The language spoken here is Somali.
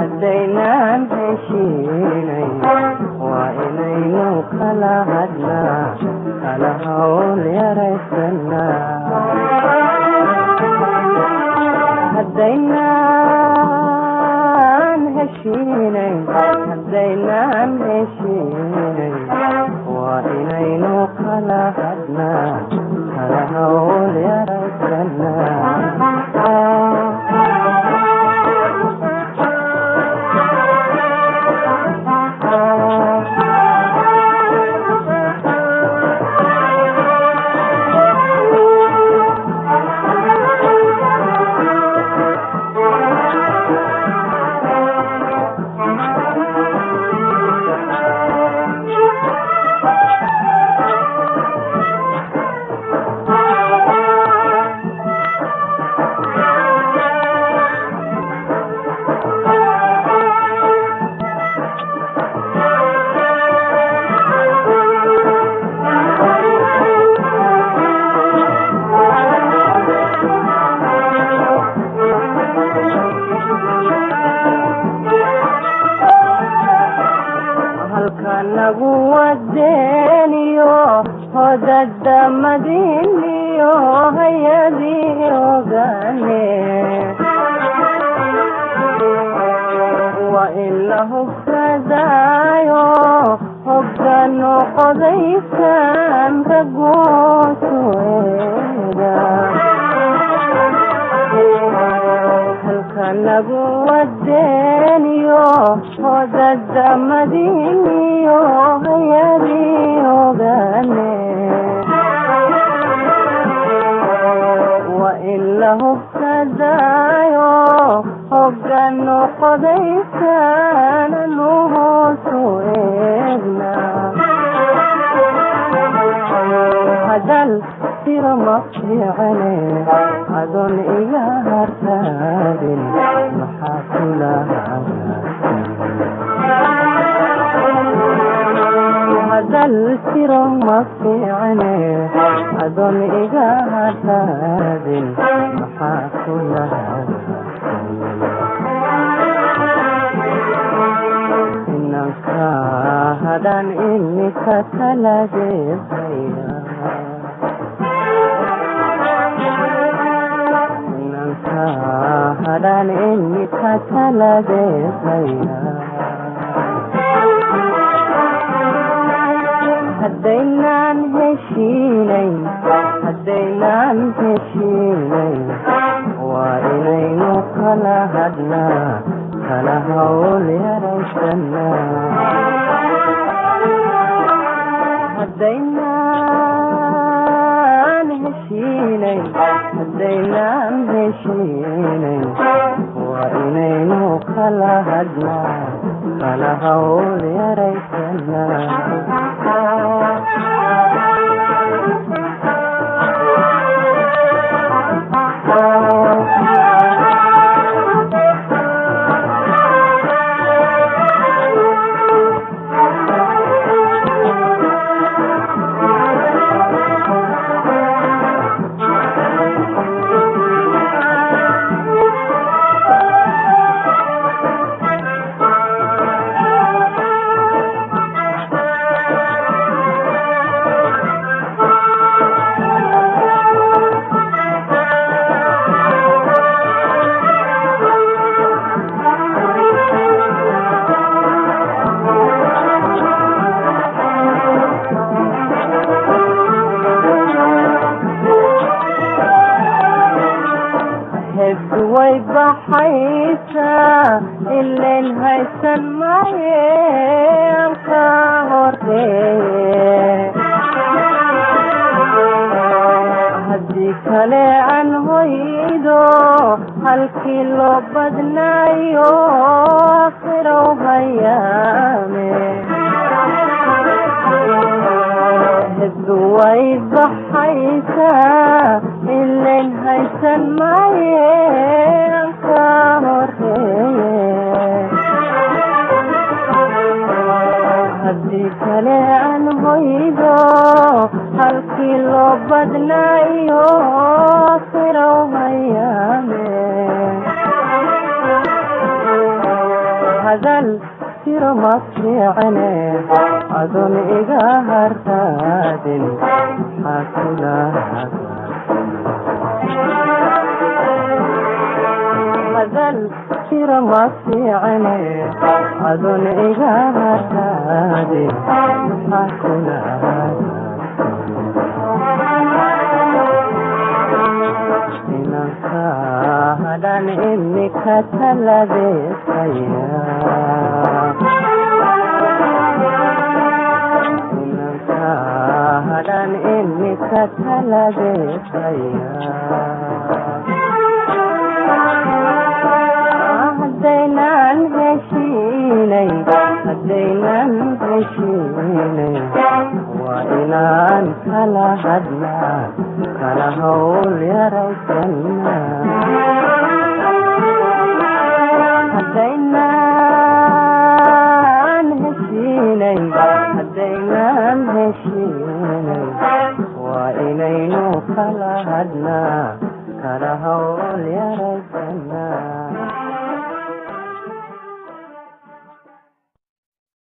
Hadaynan Heshiineyn وإنينو كلا هدنا كلا هول يرسلنا Hadaynan Heshiineyn Hadaynan Heshiineyn وإنينو كلا هدنا كلا هول يرسلنا Madiniyo hayadiyo gane wa illahu fadayo hogano qodaysan kagosueda halkan lagu wadeniyo hodada madiniyo hayadiyo gane إله فدايو هجنو قديسان نوهو سوئنا هذا السير مصيعني أدون إياه ارتاد محاكلها هذا السير مصيعني أدون إياه ارتاد محاكلها إنك hadan imika taladeedaya inanka hadan imika taladeedaya hadaynan heshiineyn waa inaynu kala hadnaa kala hawl yaraysanaa hadaynan heshiineyn waa inaynu kala hadnaa kala hawl yaraysanaa way baxaysaa ileen haysan maayeen ka horreeye haddii kale aan hoydo halkii loo badnaayo akhiro hayaame way baxaysaa ileen haysan maayeen ka horreeye haddii kale aan hoydo halkii loo badnaayo akhiro hayaame hadal siro ma fiicane adon iga hartaadin hadal siro ma fiicane adon iga hartaadin inanka hadan imika taladeedaya hadan imika taladeedaya hadaynan heshiineyn waa inaan kala hadnaa kala hawl yaraysanaa hadaynan heshiineyn waa inaynu kala hadnaa kala hawl yaraysanaa